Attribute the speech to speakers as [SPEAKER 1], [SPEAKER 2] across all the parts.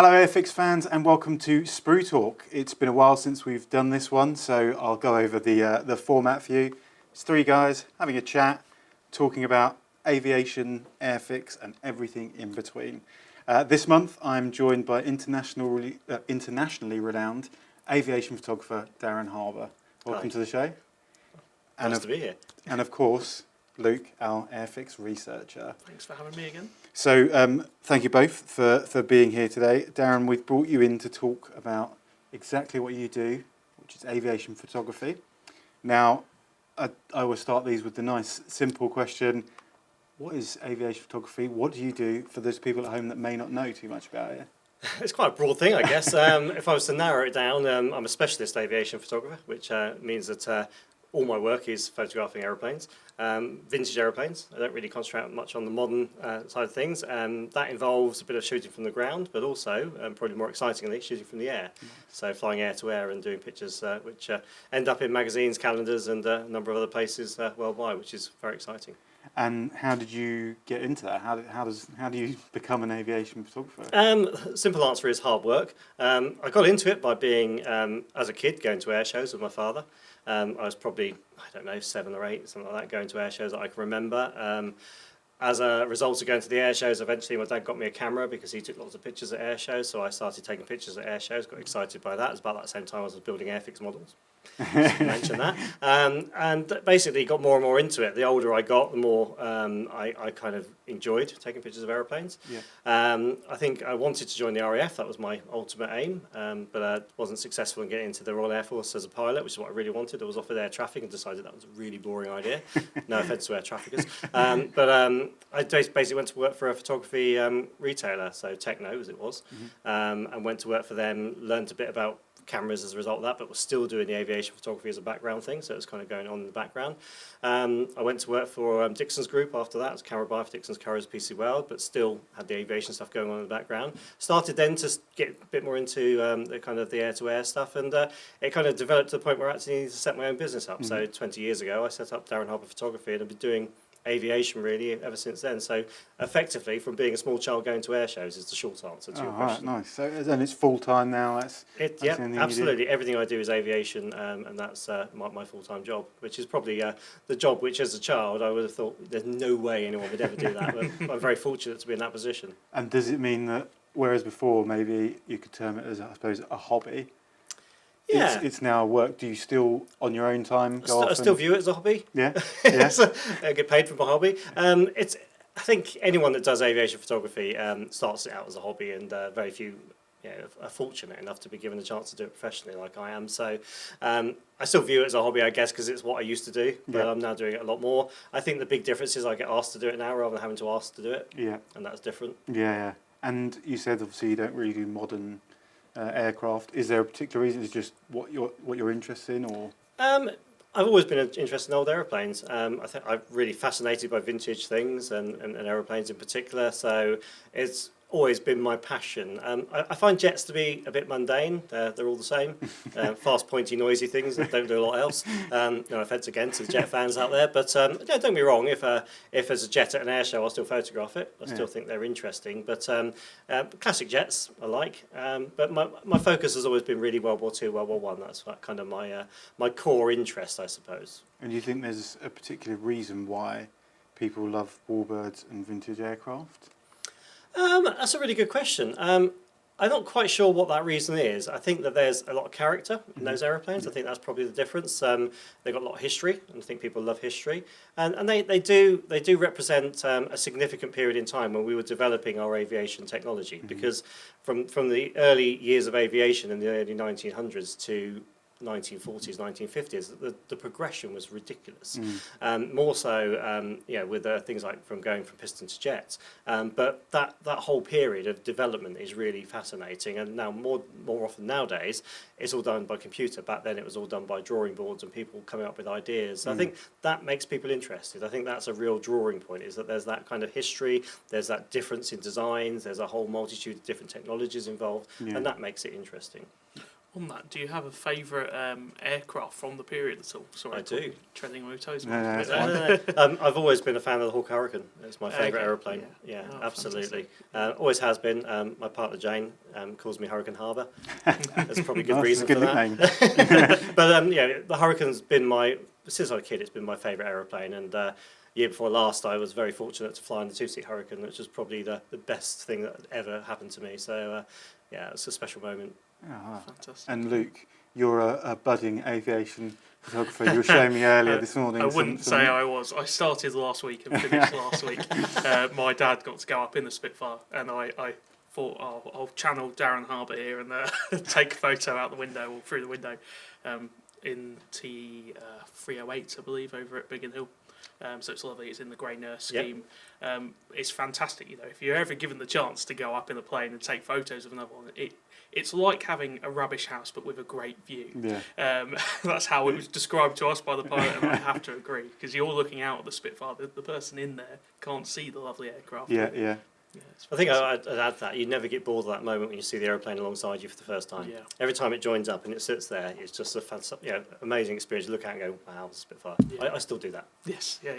[SPEAKER 1] Hello Airfix fans and welcome to Sprue Talk. It's been a while since we've done this one, so I'll go over the format for you. It's three guys having a chat, talking about aviation, airfix and everything in between. This month I'm joined by internationally renowned aviation photographer Darren Harbar. Welcome to the show.
[SPEAKER 2] Nice to be here.
[SPEAKER 1] And of course, Luke, our airfix researcher.
[SPEAKER 2] Thanks for having me again.
[SPEAKER 1] So thank you both for being here today. Darren, we've brought you in to talk about exactly what you do, which is aviation photography. Now, I always start these with the nice, simple question. What is aviation photography? What do you do for those people at home that may not know too much about it?
[SPEAKER 2] It's quite a broad thing, I guess. If I was to narrow it down, I'm a specialist aviation photographer, which means that all my work is photographing aeroplanes, vintage aeroplanes. I don't really concentrate much on the modern side of things. That involves a bit of shooting from the ground, but also, probably more excitingly, shooting from the air. So flying air to air and doing pictures which end up in magazines, calendars and a number of other places worldwide, which is very exciting.
[SPEAKER 1] And how did you get into that? How do you become an aviation photographer?
[SPEAKER 2] Simple answer is hard work. I got into it by being, as a kid, going to air shows with my father. I was probably, I don't know, 7 or 8, something like that, going to air shows that I can remember. As a result of going to the air shows, eventually my dad got me a camera because he took lots of pictures at air shows, so I started taking pictures at air shows, got excited by that. It was about that same time I was building Airfix models. Just to mention that. And basically got more and more into it. The older I got, the more I kind of enjoyed taking pictures of aeroplanes.
[SPEAKER 1] Yeah.
[SPEAKER 2] I think I wanted to join the RAF, that was my ultimate aim, but I wasn't successful in getting into the Royal Air Force as a pilot, which is what I really wanted. I was offered air traffic and decided that was a really boring idea. No offence to air traffickers. But I basically went to work for a photography retailer, so Techno as it was, and went to work for them, learned a bit about cameras as a result of that, but was still doing the aviation photography as a background thing, so it was kind of going on in the background. I went to work for Dixon's Group after that. I was camera buyer for Dixon's Carriers PC World, but still had the aviation stuff going on in the background. Started then to get a bit more into the kind of the air-to-air stuff, and it kind of developed to the point where I actually needed to set my own business up. So 20 years ago, I set up Darren Harbar Photography, and I've been doing aviation really ever since then. So effectively, from being a small child going to air shows is the short answer to your question.
[SPEAKER 1] Right, nice. So then it's full time now.
[SPEAKER 2] Yeah, absolutely. Everything I do is aviation, and that's my full-time job, which is probably the job which, as a child, I would have thought there's no way anyone would ever do that. But I'm very fortunate to be in that position.
[SPEAKER 1] And does it mean that whereas before maybe you could term it as, I suppose, a hobby?
[SPEAKER 2] Yeah.
[SPEAKER 1] It's now work. Do you still, on your own time, go off?
[SPEAKER 2] I still view it as a hobby.
[SPEAKER 1] Yeah. Yeah.
[SPEAKER 2] I get paid for my hobby. I think anyone that does aviation photography starts it out as a hobby, and very few are fortunate enough to be given a chance to do it professionally like I am. So I still view it as a hobby, I guess, because it's what I used to do, but I'm now doing it a lot more. I think the big difference is I get asked to do it now rather than having to ask to do it. Yeah. And that's different.
[SPEAKER 1] Yeah. And you said obviously you don't really do modern aircraft. Is there a particular reason? Is it just what you're interested in, or?
[SPEAKER 2] I've always been interested in old aeroplanes. I think I'm really fascinated by vintage things and aeroplanes in particular. So it's always been my passion. I find jets to be a bit mundane. They're all the same. Fast, pointy, noisy things that don't do a lot else. No offence again to the jet fans out there, but don't get me wrong. If there's a jet at an air show, I'll still photograph it. I still think they're interesting. But classic jets I like. But my focus has always been really World War II, World War I. That's kind of my core interest, I suppose.
[SPEAKER 1] And do you think there's a particular reason why people love warbirds and vintage aircraft?
[SPEAKER 2] That's a really good question. I'm not quite sure what that reason is. I think that there's a lot of character in those aeroplanes. I think that's probably the difference. They've got a lot of history, and I think people love history. And they do represent a significant period in time when we were developing our aviation technology. Because from the early years of aviation in the early 1900s to 1940s, 1950s, the progression was ridiculous. More so, with things like going from piston to jets. But that whole period of development is really fascinating. And now more often nowadays, it's all done by computer. Back then, it was all done by drawing boards and people coming up with ideas. I think that makes people interested. I think that's a real drawing point. Is that there's that kind of history, there's that difference in designs, there's a whole multitude of different technologies involved, and that makes it interesting.
[SPEAKER 3] On that, do you have a favourite aircraft from the period at all? Sorry,
[SPEAKER 2] I do.
[SPEAKER 3] Treading on your toes.
[SPEAKER 1] No, no, it's
[SPEAKER 2] I've always been a fan of the Hawk Hurricane. It's my favourite
[SPEAKER 3] Okay,
[SPEAKER 2] aeroplane.
[SPEAKER 3] yeah.
[SPEAKER 2] Yeah,
[SPEAKER 3] Oh,
[SPEAKER 2] absolutely. Always has been. My partner Jane calls me Hurricane Harbour. There's probably good
[SPEAKER 1] Nice,
[SPEAKER 2] reason
[SPEAKER 1] it's a
[SPEAKER 2] for
[SPEAKER 1] good
[SPEAKER 2] that.
[SPEAKER 1] nickname.
[SPEAKER 2] But yeah, the Hurricane's been since I was a kid, it's been my favourite aeroplane. And year before last, I was very fortunate to fly in the two-seat Hurricane, which was probably the best thing that ever happened to me. So yeah, it's a special moment.
[SPEAKER 1] Oh, wow.
[SPEAKER 3] Fantastic.
[SPEAKER 1] And Luke, you're a budding aviation photographer. You were showing me earlier this morning.
[SPEAKER 3] I wouldn't say I was. I started last week and finished last week. My dad got to go up in the Spitfire, and I thought, I'll channel Darren Harbar here and take a photo out the window or through the window in T308, I believe, over at Biggin Hill. So it's lovely. It's in the grey nurse scheme. Yep. It's fantastic. If you're ever given the chance to go up in a plane and take photos of another one, it's like having a rubbish house but with a great view.
[SPEAKER 1] Yeah.
[SPEAKER 3] That's how it was described to us by the pilot, and I have to agree, because you're looking out at the Spitfire. The person in there can't see the lovely aircraft.
[SPEAKER 1] Yeah, yeah.
[SPEAKER 2] I think I'd add that you never get bored of that moment when you see the aeroplane alongside you for the first time.
[SPEAKER 3] Yeah.
[SPEAKER 2] Every time it joins up and it sits there, it's just a fantastic, amazing experience. You look at it and go, wow, it's a Spitfire.
[SPEAKER 3] Yeah.
[SPEAKER 2] I still do that.
[SPEAKER 3] Yes, yeah.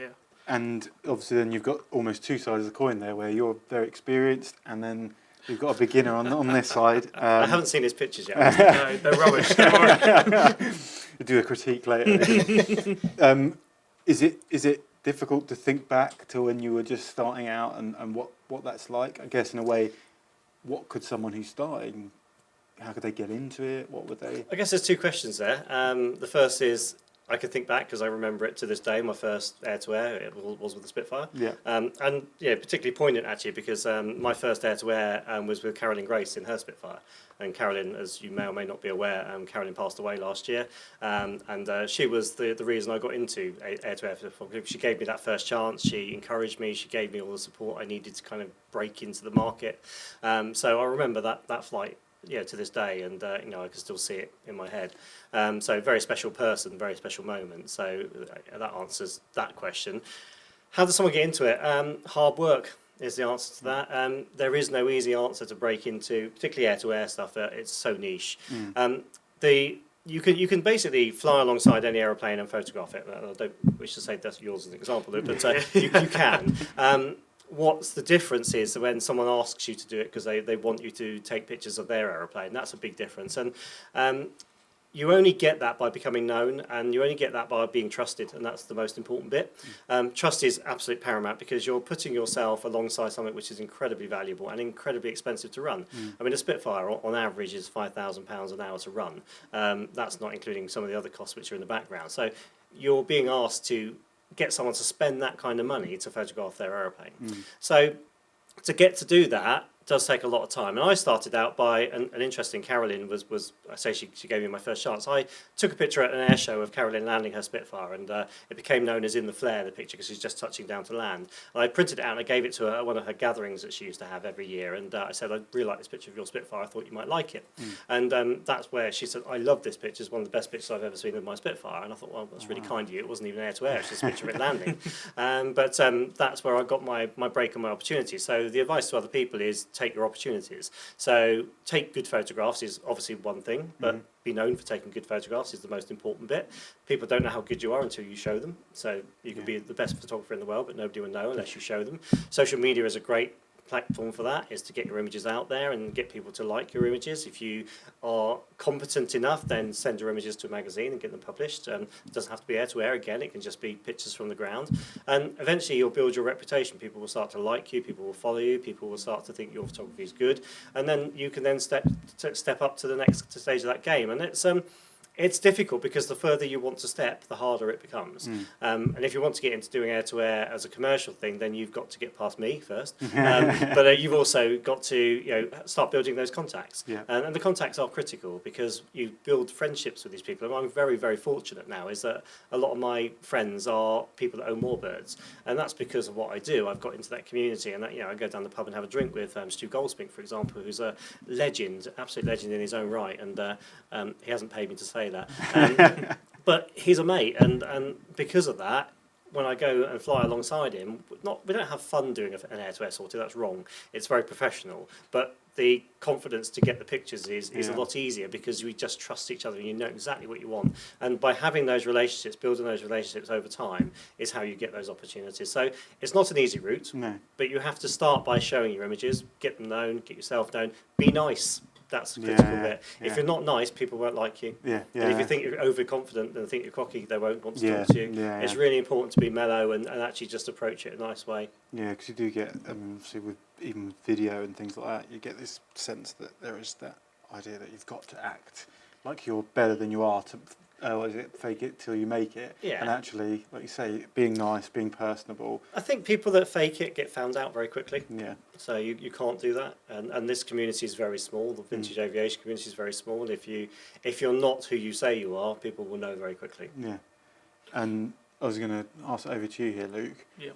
[SPEAKER 1] And obviously then you've got almost two sides of the coin there, where you're very experienced and then you've got a beginner on this side.
[SPEAKER 2] I haven't seen his pictures yet.
[SPEAKER 3] No, they're rubbish. Don't worry.
[SPEAKER 1] You do a critique later. Is it difficult to think back to when you were just starting out and what that's like? I guess in a way, what could someone who's starting, how could they get into it? What would they?
[SPEAKER 2] I guess there's two questions there. The first is, I can think back because I remember it to this day. My first air-to-air it was with the Spitfire, and particularly poignant actually because my first air-to-air was with Carolyn Grace in her Spitfire. And Carolyn, as you may or may not be aware, Carolyn passed away last year, and she was the reason I got into air-to-air photography. She gave me that first chance. She encouraged me. She gave me all the support I needed to kind of break into the market. So I remember that flight. To this day, and I can still see it in my head. So very special person, very special moment. So that answers that question. How does someone get into it? Hard work is the answer to that. There is no easy answer to break into, particularly air-to-air stuff. It's so niche. You can basically fly alongside any aeroplane and photograph it. I don't wish to say that's yours as an example, Luke, but you can. What's the difference is when someone asks you to do it because they want you to take pictures of their aeroplane. That's a big difference. And you only get that by becoming known, and you only get that by being trusted, and that's the most important bit. Trust is absolute paramount because you're putting yourself alongside something which is incredibly valuable and incredibly expensive to run. I mean, a Spitfire on average is £5,000 an hour to run. That's not including some of the other costs which are in the background. So you're being asked to get someone to spend that kind of money to photograph their aeroplane. So to get to do that does take a lot of time. And I started out by an interesting Carolyn was I say she gave me my first chance. I took a picture at an air show of Carolyn landing her Spitfire, and it became known as in the flare, the picture, because she's just touching down to land. And I printed it out and I gave it to her at one of her gatherings that she used to have every year, and I said, I really like this picture of your Spitfire, I thought you might like it. And that's where she said, I love this picture, it's one of the best pictures I've ever seen of my Spitfire. And I thought, well, that's really kind of you, it wasn't even air to air, it's just a picture of it landing. But that's where I got my break and my opportunity. So the advice to other people is take your opportunities. So take good photographs is obviously one thing, but be known for taking good photographs is the most important bit. People don't know how good you are until you show them. So you can be the best photographer in the world, but nobody will know unless you show them. Social media is a great platform for that, is to get your images out there and get people to like your images. If you are competent enough, then send your images to a magazine and get them published. It doesn't have to be air-to-air again, it can just be pictures from the ground. And eventually you'll build your reputation. People will start to like you, people will follow you, people will start to think your photography is good. And then you can then step up to the next stage of that game. And it's difficult because the further you want to step, the harder it becomes. And if you want to get into doing air-to-air as a commercial thing, then you've got to get past me first. But you've also got to start building those contacts. And the contacts are critical because you build friendships with these people. And I'm very, very fortunate now is that a lot of my friends are people that own warbirds. And that's because of what I do. I've got into that community, and I go down the pub and have a drink with Stu Goldsmith, for example, who's a legend, absolute legend in his own right. And he hasn't paid me to say that. But he's a mate, and because of that, when I go and fly alongside him, we don't have fun doing an air-to-air sortie. That's wrong. It's very professional, but the confidence to get the pictures is a lot easier because we just trust each other and you know exactly what you want. And by having those relationships, building those relationships over time, is how you get those opportunities. So it's not an easy route, but you have to start by showing your images, get them known, get yourself known, be nice. That's the critical bit. If you're not nice, people won't like you. And if you think you're overconfident and think you're cocky, they won't want to talk to you. It's really important to be mellow and actually just approach it a nice way.
[SPEAKER 1] Yeah, because you do get, obviously with even video and things like that, you get this sense that there is that idea that you've got to act like you're better than you are to, what is it, fake it till you make it.
[SPEAKER 2] Yeah.
[SPEAKER 1] And actually, like you say, being nice, being personable.
[SPEAKER 2] I think people that fake it get found out very quickly.
[SPEAKER 1] Yeah.
[SPEAKER 2] So you can't do that. And this community is very small. The vintage aviation community is very small. If you're not who you say you are, people will know very quickly.
[SPEAKER 1] Yeah. And I was going to ask over to you here, Luke.
[SPEAKER 3] Yeah.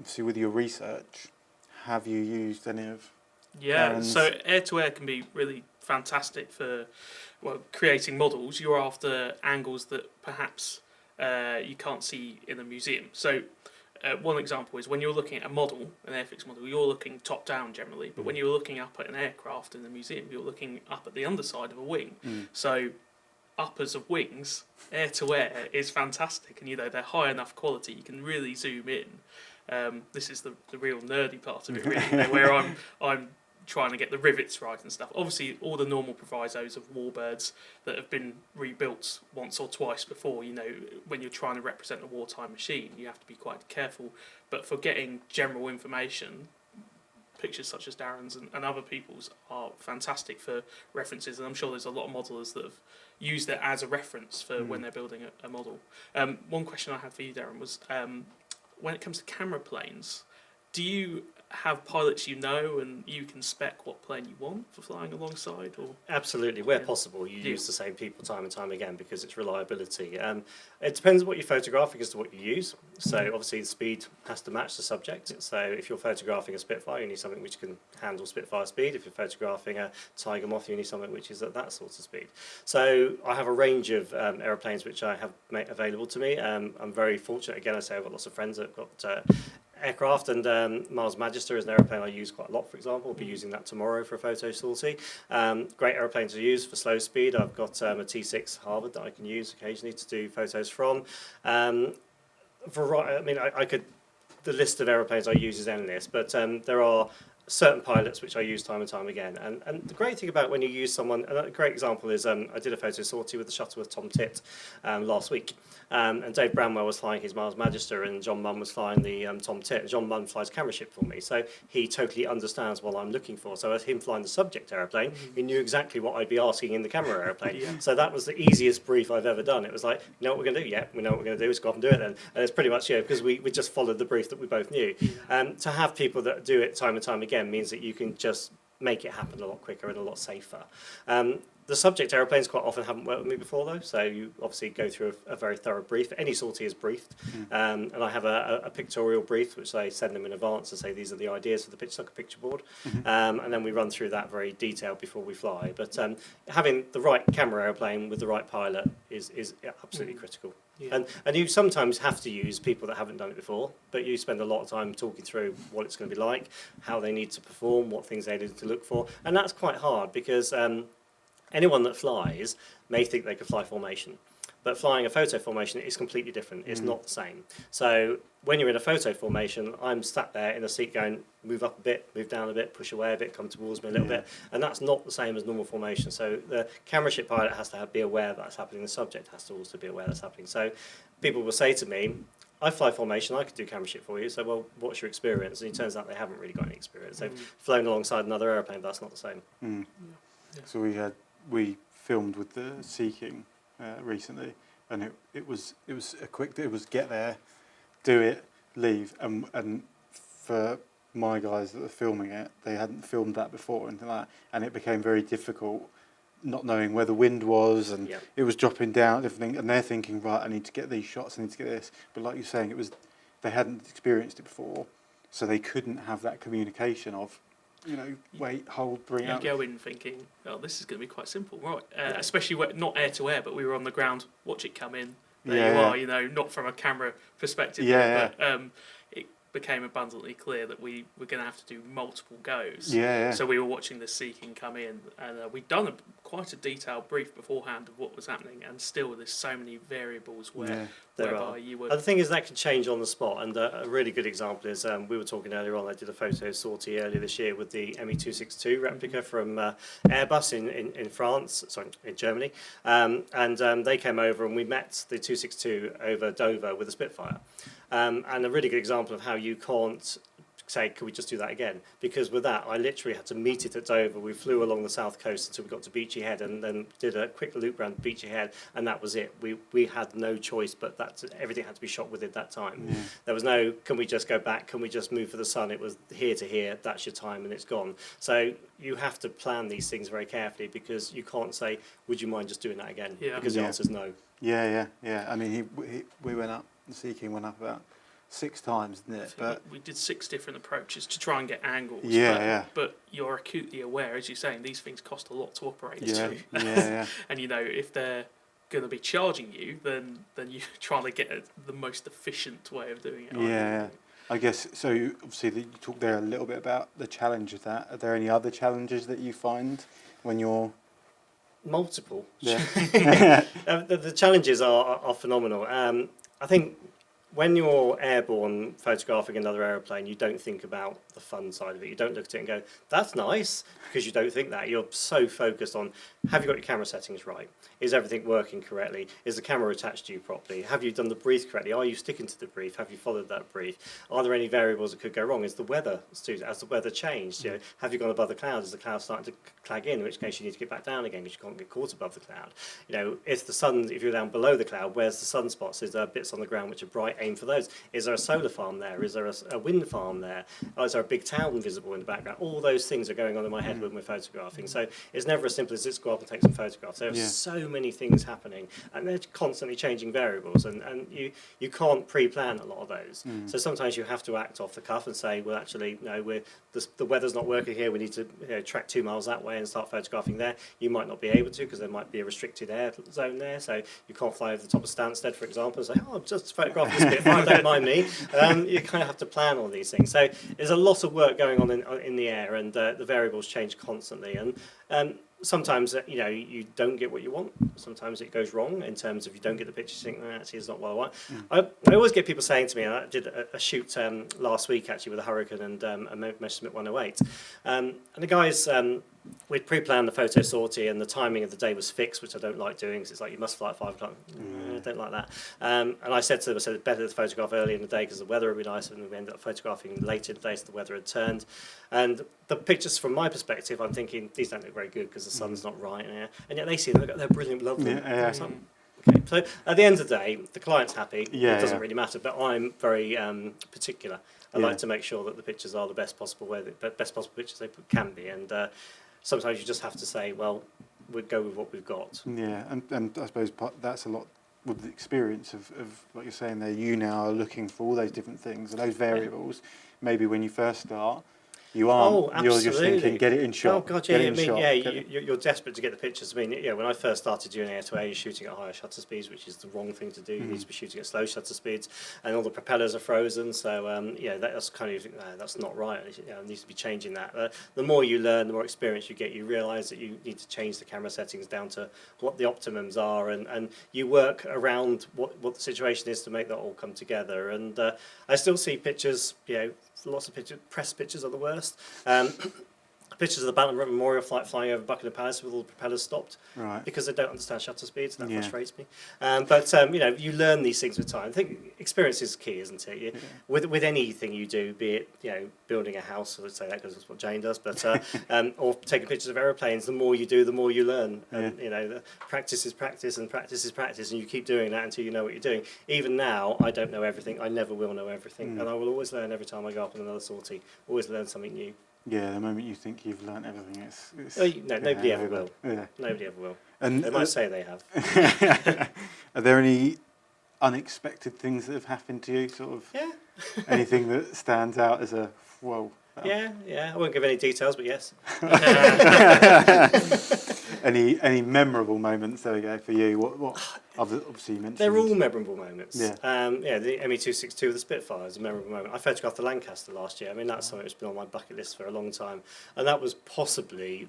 [SPEAKER 1] So with your research, have you used any of
[SPEAKER 3] Darren's? So air-to-air can be really fantastic for creating models. You're after angles that perhaps you can't see in a museum. So one example is when you're looking at a model, an Airfix model, you're looking top down generally, but when you're looking up at an aircraft in the museum, you're looking up at the underside of a wing. So uppers of wings, air-to-air, is fantastic, and they're high enough quality, you can really zoom in. This is the real nerdy part of it, really, where I'm trying to get the rivets right and stuff. Obviously, all the normal provisos of warbirds that have been rebuilt once or twice before, when you're trying to represent a wartime machine, you have to be quite careful. But for getting general information, pictures such as Darren's and other people's are fantastic for references, and I'm sure there's a lot of modelers that have used it as a reference for when they're building a model. One question I had for you, Darren, was when it comes to camera planes, do you have pilots and you can spec what plane you want for flying alongside? Or
[SPEAKER 2] absolutely, where possible, you use the same people time and time again because it's reliability. It depends on what you're photographing as to what you use. So obviously the speed has to match the subject. So if you're photographing a Spitfire, you need something which can handle Spitfire speed. If you're photographing a Tiger Moth, you need something which is at that sort of speed. So I have a range of aeroplanes which I have made available to me. I'm very fortunate. Again, I say I've got lots of friends that have got aircraft, and Mars Magister is an aeroplane I use quite a lot, for example. I'll be using that tomorrow for a photo sortie. Great aeroplane to use for slow speed. I've got a T6 Harvard that I can use occasionally to do photos from. The list of aeroplanes I use is endless, but there are certain pilots which I use time and time again. And the great thing about when you use someone, and a great example is I did a photo sortie with the Shuttleworth Tom Tit last week. And Dave Bramwell was flying his Mars Magister and John Munn was flying the Tom Tit. And John Munn flies camera ship for me, so he totally understands what I'm looking for. So as him flying the subject aeroplane, he knew exactly what I'd be asking in the camera aeroplane. So that was the easiest brief I've ever done. It was like, you know what we're going to do? Yeah, we know what we're going to do. Let's go off and do it then. And it's pretty much, because we just followed the brief that we both knew. To have people that do it time and time again means that you can just make it happen a lot quicker and a lot safer. The subject aeroplanes quite often haven't worked with me before, though, so you obviously go through a very thorough brief. Any sortie is briefed, and I have a pictorial brief which I send them in advance and say these are the ideas for the pitch, like a picture board, and then we run through that very detailed before we fly. But having the right camera aeroplane with the right pilot is absolutely critical. And you sometimes have to use people that haven't done it before, but you spend a lot of time talking through what it's going to be like, how they need to perform, what things they need to look for, and that's quite hard because anyone that flies may think they could fly formation, but flying a photo formation is completely different. It's not the same. So when you're in a photo formation, I'm sat there in a seat going, move up a bit, move down a bit, push away a bit, come towards me a little bit, and that's not the same as normal formation. So the camera ship pilot has to be aware that's happening. The subject has to also be aware that's happening. So people will say to me, I fly formation, I could do camera ship for you. So, well, what's your experience? And it turns out they haven't really got any experience. They've flown alongside another airplane, but that's not the same.
[SPEAKER 1] So we filmed with the Sea King recently, and it was get there, do it, leave, and for my guys that are filming it, they hadn't filmed that before or anything like that, and it became very difficult, not knowing where the wind was, and it was dropping down, everything, and they're thinking, right, I need to get these shots, I need to get this, but like you're saying, they hadn't experienced it before, so they couldn't have that communication of, wait, hold, bring out.
[SPEAKER 3] You go in thinking, oh, this is going to be quite simple, right? Especially not air to air, but we were on the ground, watch it come in, there
[SPEAKER 1] Yeah,
[SPEAKER 3] you
[SPEAKER 1] yeah.
[SPEAKER 3] are, you know, not from a camera perspective,
[SPEAKER 1] Yeah,
[SPEAKER 3] but it became abundantly clear that we were going to have to do multiple goes.
[SPEAKER 1] Yeah, yeah.
[SPEAKER 3] So we were watching the seeking come in, and we'd done quite a detailed brief beforehand of what was happening, and still there's so many variables
[SPEAKER 1] Yeah.
[SPEAKER 2] There
[SPEAKER 3] whereby
[SPEAKER 2] are.
[SPEAKER 3] you were.
[SPEAKER 2] And the thing is, that can change on the spot. And a really good example is we were talking earlier on. I did a photo sortie earlier this year with the ME262 replica from Airbus in France, sorry, in Germany. And they came over and we met the 262 over Dover with a Spitfire. And a really good example of how you can't say, can we just do that again? Because with that, I literally had to meet it at Dover. We flew along the south coast until we got to Beachy Head and then did a quick loop around Beachy Head, and that was it. We had no choice, but everything had to be shot within that time.
[SPEAKER 1] Yeah.
[SPEAKER 2] There was no, can we just go back? Can we just move for the sun? It was here to here, that's your time, and it's gone. So you have to plan these things very carefully because you can't say, would you mind just doing that again?
[SPEAKER 3] Yeah.
[SPEAKER 2] Because the
[SPEAKER 1] Yeah.
[SPEAKER 2] answer is no.
[SPEAKER 1] Yeah. I mean, we went up, the Seeking went up about 6 times, didn't
[SPEAKER 3] I
[SPEAKER 1] it?
[SPEAKER 3] think
[SPEAKER 1] But
[SPEAKER 3] we did 6 different approaches to try and get angles.
[SPEAKER 1] Yeah,
[SPEAKER 3] but,
[SPEAKER 1] yeah.
[SPEAKER 3] But you're acutely aware, as you're saying, these things cost a lot to operate
[SPEAKER 1] yeah,
[SPEAKER 3] too.
[SPEAKER 1] yeah.
[SPEAKER 3] And you know, if they're going to be charging you, then you're trying to get the most efficient way of doing it. aren't you?
[SPEAKER 1] Yeah. I guess, so obviously you talked there a little bit about the challenge of that. Are there any other challenges that you find when you're...
[SPEAKER 2] Multiple.
[SPEAKER 1] Yeah.
[SPEAKER 2] The challenges are phenomenal. I think when you're airborne photographing another aeroplane, you don't think about the fun side of it. You don't look at it and go, that's nice, because you don't think that. You're so focused on, have you got your camera settings right? Is everything working correctly? Is the camera attached to you properly? Have you done the brief correctly? Are you sticking to the brief? Have you followed that brief? Are there any variables that could go wrong? Is the weather, has the weather changed? You know, have you gone above the clouds? Is the cloud starting to clag in which case you need to get back down again because you can't get caught above the cloud? You know, if you're down below the cloud, where's the sunspots? Is there bits on the ground which are bright? Aim for those. Is there a solar farm there? Is there a wind farm there? Is there a big town visible in the background? All those things are going on in my head when we're photographing. So it's never as simple as just go up and take some photographs. There are so many things happening, and they're constantly changing variables, and you can't pre-plan a lot of those. So sometimes you have to act off the cuff and say, well, actually, no, the weather's not working here. We need to track 2 miles that way and start photographing there. You might not be able to because there might be a restricted air zone there, so you can't fly over the top of Stansted, for example, and say, oh, I'm just photographing this bit, fine, don't mind me. You kind of have to plan all these things. So there's a lot of work going on in the air, and the variables change constantly. And sometimes you don't get what you want. Sometimes it goes wrong in terms of you don't get the picture. You think, no, actually, it's not what I want. I always get people saying to me, and I did a shoot last week actually with a Hurricane and a Messerschmitt 108, and the guys. We'd pre-planned the photo sortie and the timing of the day was fixed, which I don't like doing because it's like you must fly at 5 o'clock. I don't like that. And I said to them, it's better to photograph early in the day because the weather would be nice, and we ended up photographing later in the day so the weather had turned. And the pictures from my perspective, I'm thinking, these don't look very good because the sun's not right. And yet they see them, they're brilliant, lovely.
[SPEAKER 1] Yeah.
[SPEAKER 2] Okay, so at the end of the day, the client's happy.
[SPEAKER 1] Yeah,
[SPEAKER 2] It doesn't really matter, but I'm very particular. I
[SPEAKER 1] Yeah.
[SPEAKER 2] like to make sure that the pictures are the best possible pictures they can be, and sometimes you just have to say, well, we'll go with what we've got.
[SPEAKER 1] Yeah, and I suppose that's a lot with the experience of like you're saying there, you now are looking for all those different things and those variables. Maybe when you first start, you aren't. You're just thinking, get it in shot.
[SPEAKER 2] Oh God, yeah.
[SPEAKER 1] Get
[SPEAKER 2] You're desperate to get the pictures. I mean, when I first started doing air-to-air, you're shooting at higher shutter speeds, which is the wrong thing to do. You need to be shooting at slow shutter speeds, and all the propellers are frozen. So that's kind of that's not right. It needs to be changing that. The more you learn, the more experience you get. You realise that you need to change the camera settings down to what the optimums are, and you work around what the situation is to make that all come together. And I still see pictures, lots of pictures. Press pictures are the worst. Pictures of the Battle Memorial flight flying over Buckingham Palace with all the propellers stopped,
[SPEAKER 1] Right.
[SPEAKER 2] because they don't understand shutter speeds, and that frustrates me. But you learn these things with time. I think experience is key, isn't it? With anything you do, be it building a house, let's say that because that's what Jane does, but or taking pictures of aeroplanes. The more you do, the more you learn. And the practice is practice, and practice is practice, and you keep doing that until you know what you're doing. Even now, I don't know everything. I never will know everything, and I will always learn every time I go up on another sortie. Always learn something new.
[SPEAKER 1] Yeah, the moment you think you've learnt everything, it's
[SPEAKER 2] nobody ever will.
[SPEAKER 1] Yeah.
[SPEAKER 2] Nobody ever will.
[SPEAKER 1] And
[SPEAKER 2] They might say they have.
[SPEAKER 1] are there any unexpected things that have happened to you? Sort of
[SPEAKER 2] Yeah.
[SPEAKER 1] anything that stands out as a whoa?
[SPEAKER 2] Yeah. I won't give any details, but yes.
[SPEAKER 1] Any memorable moments? There we go for you. What obviously you mentioned.
[SPEAKER 2] They're all memorable moments.
[SPEAKER 1] Yeah.
[SPEAKER 2] The ME262 with the Spitfire is a memorable moment. I photographed the Lancaster last year. I mean, that's something that's been on my bucket list for a long time. And that was possibly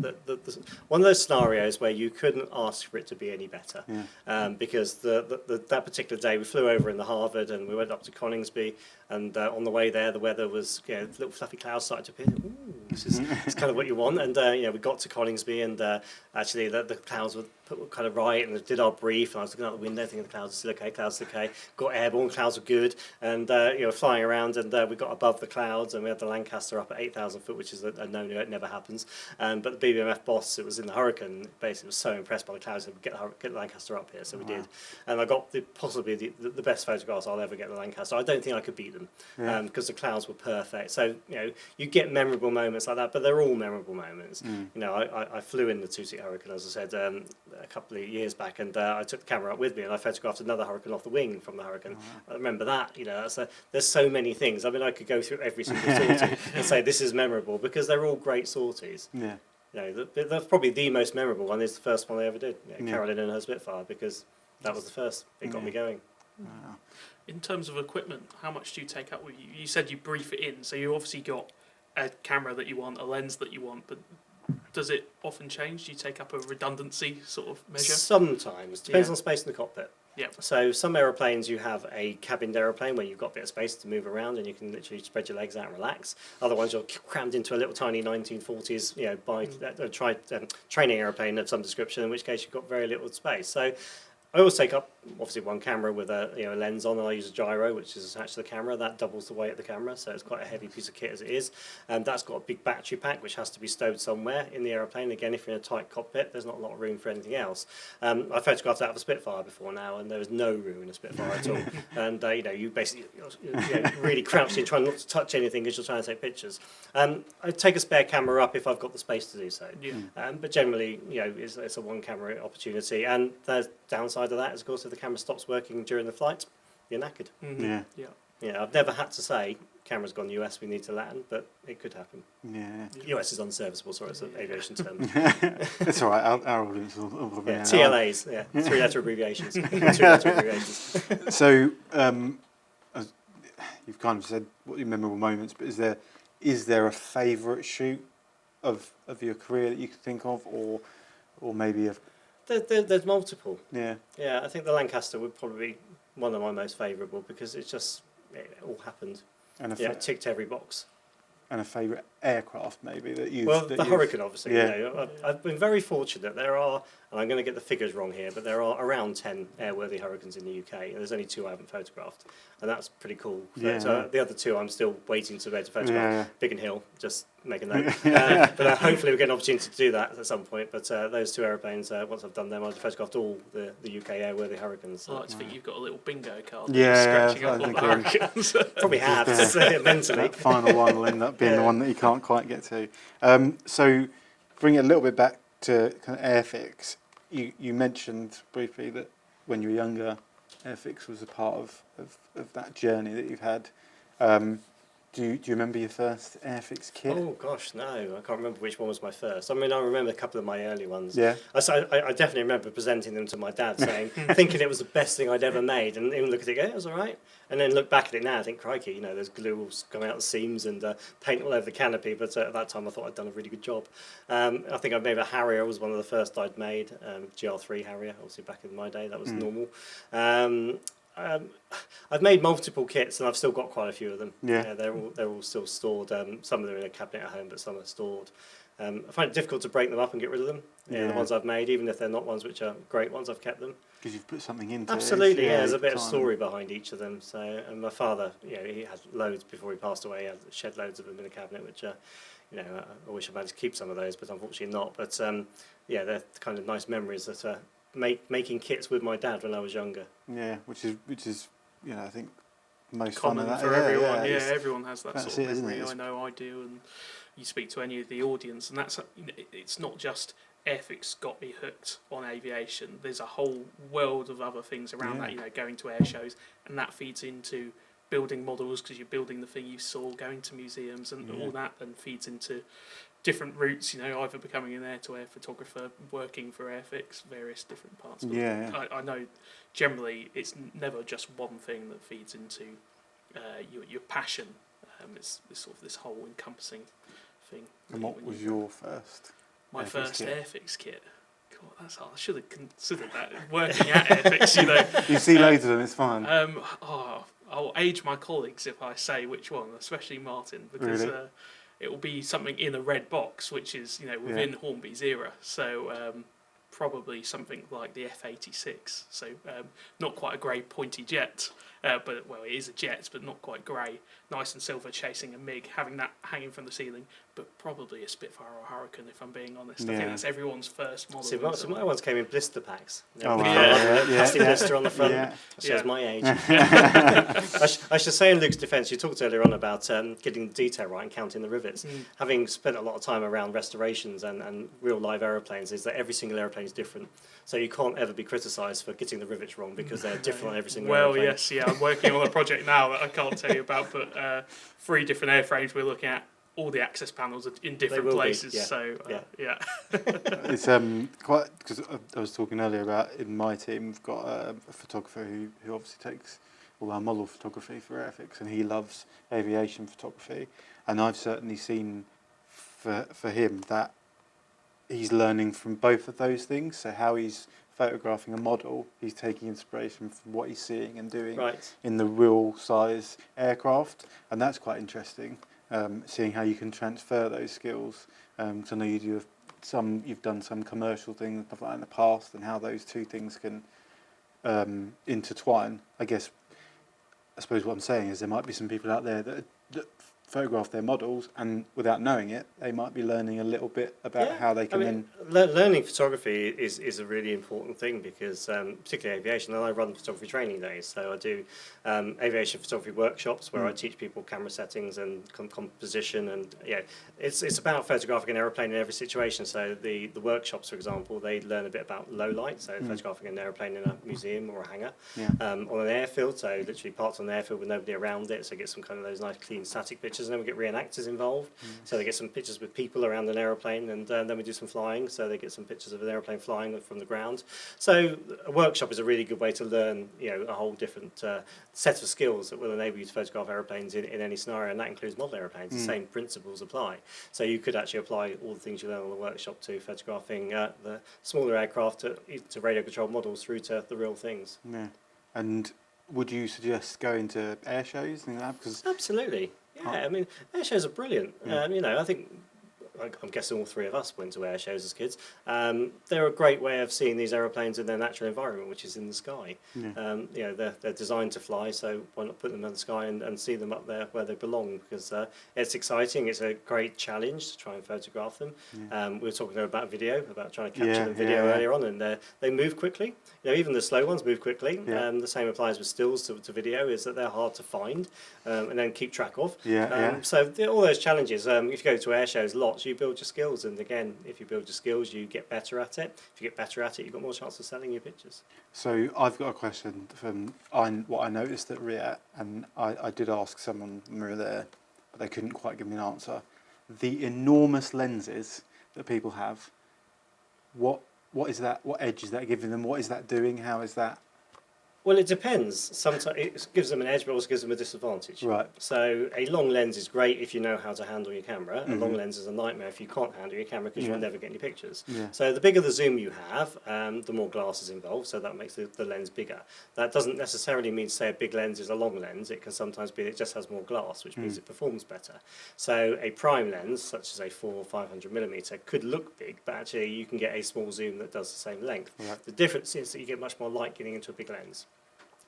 [SPEAKER 2] one of those scenarios where you couldn't ask for it to be any better.
[SPEAKER 1] Yeah.
[SPEAKER 2] Because that particular day we flew over in the Harvard and we went up to Coningsby, and on the way there the weather was, little fluffy clouds started to appear. Ooh, this is it's kind of what you want. And we got to Coningsby, and actually the clouds were kind of right, and did our brief, and I was looking out the window thinking the clouds are still okay, got airborne, clouds were good, and flying around, and we got above the clouds, and we had the Lancaster up at 8,000 foot, which is a no-no, it never happens. But the BBMF boss, it was in the Hurricane, basically was so impressed by the clouds, said get the Lancaster up here, so we did. And I got possibly the best photographs I'll ever get of the Lancaster. I don't think I could beat them, because the clouds were perfect. So you get memorable moments like that, but they're all memorable moments. I flew in the two-seat Hurricane, as I said, a couple of years back, and I took the camera up with me, and I photographed another Hurricane off the wing from the Hurricane. I remember that. There's so many things. I mean, I could go through every single sortie and say this is memorable, because they're all great sorties.
[SPEAKER 1] Yeah.
[SPEAKER 2] That's probably the most memorable one. Is the first one I ever did, Carolyn and her Spitfire, because that was the first. It got me going.
[SPEAKER 1] Wow.
[SPEAKER 3] In terms of equipment, how much do you take up with you? You said you brief it in, so you obviously got a camera that you want, a lens that you want, but does it often change? Do you take up a redundancy sort of measure?
[SPEAKER 2] Sometimes. Depends on space in the cockpit.
[SPEAKER 3] Yeah.
[SPEAKER 2] So some aeroplanes, you have a cabined aeroplane where you've got a bit of space to move around and you can literally spread your legs out and relax. Other ones you're crammed into a little tiny 1940s, training aeroplane of some description, in which case you've got very little space. So I always take up obviously one camera with a lens on, and I use a gyro which is attached to the camera. That doubles the weight of the camera, so it's quite a heavy piece of kit as it is. And that's got a big battery pack which has to be stowed somewhere in the aeroplane. Again, if you're in a tight cockpit, there's not a lot of room for anything else. I photographed out of a Spitfire before now, and there was no room in a Spitfire at all. And you basically really crouched in, trying not to touch anything because you're trying to take pictures. I take a spare camera up if I've got the space to do so.
[SPEAKER 3] Yeah.
[SPEAKER 2] But generally, it's a one camera opportunity. And the downside of that is, of course, if the camera stops working during the flight, you're knackered.
[SPEAKER 3] Mm-hmm.
[SPEAKER 1] Yeah.
[SPEAKER 2] I've never had to say camera's gone US, we need to land, but it could happen.
[SPEAKER 1] Yeah.
[SPEAKER 2] US is unserviceable, sorry, it's an aviation term.
[SPEAKER 1] It's all right. Our audience will probably know.
[SPEAKER 2] TLAs, three-letter abbreviations. Two-letter abbreviations.
[SPEAKER 1] So, you've kind of said what your memorable moments, but is there a favourite shoot of your career that you can think of, or maybe a...
[SPEAKER 2] There's multiple.
[SPEAKER 1] Yeah.
[SPEAKER 2] Yeah, I think the Lancaster would probably be one of my most favourable, because it all happened.
[SPEAKER 1] And
[SPEAKER 2] it ticked every box.
[SPEAKER 1] And a favourite aircraft maybe that you...
[SPEAKER 2] Well, the Hurricane, obviously.
[SPEAKER 1] Yeah.
[SPEAKER 2] I've been very fortunate. There are, and I'm going to get the figures wrong here, but there are around 10 airworthy Hurricanes in the UK, and there's only 2 I haven't photographed, and that's pretty cool.
[SPEAKER 1] Yeah.
[SPEAKER 2] So the other 2 I'm still waiting to be able to photograph.
[SPEAKER 1] Yeah.
[SPEAKER 2] Big and Hill, just make a note. But hopefully we'll get an opportunity to do that at some point. But those 2 aeroplanes, once I've done them, I've photographed all the UK airworthy Hurricanes.
[SPEAKER 3] I like to think you've got a little bingo card.
[SPEAKER 1] Yeah,
[SPEAKER 3] Scratching up all the Hurricanes.
[SPEAKER 2] Probably have, mentally.
[SPEAKER 1] That final one will end up being the one that you can't quite get to. So, bring it a little bit back to kind of Airfix. You mentioned briefly that when you were younger, Airfix was a part of that journey that you've had. Do you remember your first Airfix kit?
[SPEAKER 2] Oh gosh, no, I can't remember which one was my first. I mean, I remember a couple of my early ones.
[SPEAKER 1] Yeah.
[SPEAKER 2] I definitely remember presenting them to my dad, saying, thinking it was the best thing I'd ever made, and even look at it, go, it was all right. And then look back at it now, I think, crikey, there's glue all coming out the seams and paint all over the canopy. But at that time, I thought I'd done a really good job. I think I made a Harrier, was one of the first I'd made, GR3 Harrier, obviously back in my day, that was normal. I've made multiple kits, and I've still got quite a few of them.
[SPEAKER 1] Yeah.
[SPEAKER 2] They're all still stored. Some of them are in a cabinet at home, but some are stored. I find it difficult to break them up and get rid of them. The ones I've made, even if they're not ones which are great ones, I've kept them.
[SPEAKER 1] Because you've put something into
[SPEAKER 2] Absolutely,
[SPEAKER 1] it.
[SPEAKER 2] there's a bit of story behind each of them. So, and my father, he had loads before he passed away. He had shed loads of them in a cabinet, which, I wish I managed to keep some of those, but unfortunately not. But they're kind of nice memories that making kits with my dad when I was younger.
[SPEAKER 1] Yeah, which is I think most
[SPEAKER 3] common
[SPEAKER 1] fun of that.
[SPEAKER 3] for everyone.
[SPEAKER 1] Yeah,
[SPEAKER 3] everyone has that sort of memory.
[SPEAKER 1] Isn't it?
[SPEAKER 3] I know I do, and you speak to any of the audience, and that's it's not just Airfix got me hooked on aviation. There's a whole world of other things around that. Going to air shows, and that feeds into building models because you're building the thing you saw, going to museums, and all that then feeds into different routes, either becoming an air-to-air photographer, working for Airfix, various different parts. But I know generally it's never just one thing that feeds into your passion. It's sort of this whole encompassing thing.
[SPEAKER 1] And what was your first?
[SPEAKER 3] My
[SPEAKER 1] Airfix
[SPEAKER 3] first
[SPEAKER 1] kit?
[SPEAKER 3] Airfix kit. God, that's hard. I should have considered that working at Airfix.
[SPEAKER 1] You see loads of them. It's fine.
[SPEAKER 3] I'll age my colleagues if I say which one, especially Martin, because
[SPEAKER 1] Really?
[SPEAKER 3] it will be something in a red box, which is within Hornby's era. So probably something like the F-86. So not quite a grey pointy jet, but it is a jet, but not quite grey. Nice and silver, chasing a MiG, having that hanging from the ceiling. But probably a Spitfire or Hurricane, if I'm being honest. I think that's everyone's first model.
[SPEAKER 2] So my ones came in blister packs.
[SPEAKER 1] Oh, wow.
[SPEAKER 2] Plastic blister on the front.
[SPEAKER 1] Yeah.
[SPEAKER 2] That shows my age. I should say in Luke's defence, you talked earlier on about getting the detail right and counting the rivets. Having spent a lot of time around restorations and real live aeroplanes, is that every single aeroplane is different. So you can't ever be criticised for getting the rivets wrong because they're different on every single aeroplane.
[SPEAKER 3] Well, yes, I'm working on a project now that I can't tell you about, but 3 different airframes we're looking at. All the access panels are in different places, so
[SPEAKER 1] It's quite, because I was talking earlier about in my team we've got a photographer who obviously takes all our model photography for Airfix, and he loves aviation photography, and I've certainly seen for him that he's learning from both of those things. So how he's photographing a model, he's taking inspiration from what he's seeing and doing in the real size aircraft, and that's quite interesting. Seeing how you can transfer those skills. Because I know you've done some commercial things and stuff like that in the past, and how those two things can intertwine. I suppose what I'm saying is there might be some people out there that photograph their models, and without knowing it, they might be learning a little bit about how they can
[SPEAKER 2] learning photography is a really important thing because particularly aviation, and I run photography training days, so I do aviation photography workshops where I teach people camera settings and composition, and it's about photographing an aeroplane in every situation. So the workshops, for example, they learn a bit about low light, so photographing an aeroplane in a museum or a hangar, on an airfield, so literally parked on the airfield with nobody around it, so get some kind of those nice clean static pictures, and then we get reenactors involved, so they get some pictures with people around an aeroplane, and then we do some flying, so they get some pictures of an aeroplane flying from the ground. So a workshop is a really good way to learn a whole different set of skills that will enable you to photograph aeroplanes in any scenario, and that includes model aeroplanes. The same principles apply. So you could actually apply all the things you learn on the workshop to photographing the smaller aircraft to radio controlled models through to the real things. Yeah.
[SPEAKER 1] And would you suggest going to air shows and that? Because
[SPEAKER 2] absolutely. Yeah, I mean, air shows are brilliant. I think, I'm guessing all 3 of us went to air shows as kids. They're a great way of seeing these aeroplanes in their natural environment, which is in the sky. They're designed to fly, so why not put them in the sky and see them up there where they belong? Because it's exciting. It's a great challenge to try and photograph them. We were talking about video, about trying to capture them video earlier on, and they move quickly. Even the slow ones move quickly. The same applies with stills to video, is that they're hard to find and then keep track of. So all those challenges, if you go to air shows lots, you build your skills, and again, if you build your skills, you get better at it. If you get better at it, you've got more chance of selling your pictures.
[SPEAKER 1] So I've got a question from what I noticed at RIAT, and I did ask someone when we were there, but they couldn't quite give me an answer. The enormous lenses that people have, what is that? What edge is that giving them? What is that doing? How is that?
[SPEAKER 2] Well, it depends. Sometimes it gives them an edge, but also gives them a disadvantage.
[SPEAKER 1] Right.
[SPEAKER 2] So a long lens is great if you know how to handle your camera. A long lens is a nightmare if you can't handle your camera because you'll never get any pictures. So the bigger the zoom you have, the more glass is involved, so that makes the lens bigger. That doesn't necessarily mean, say, a big lens is a long lens. It can sometimes be it just has more glass, which means it performs better. So a prime lens, such as a 400 or 500mm, could look big, but actually you can get a small zoom that does the same length. The difference is that you get much more light getting into a big lens.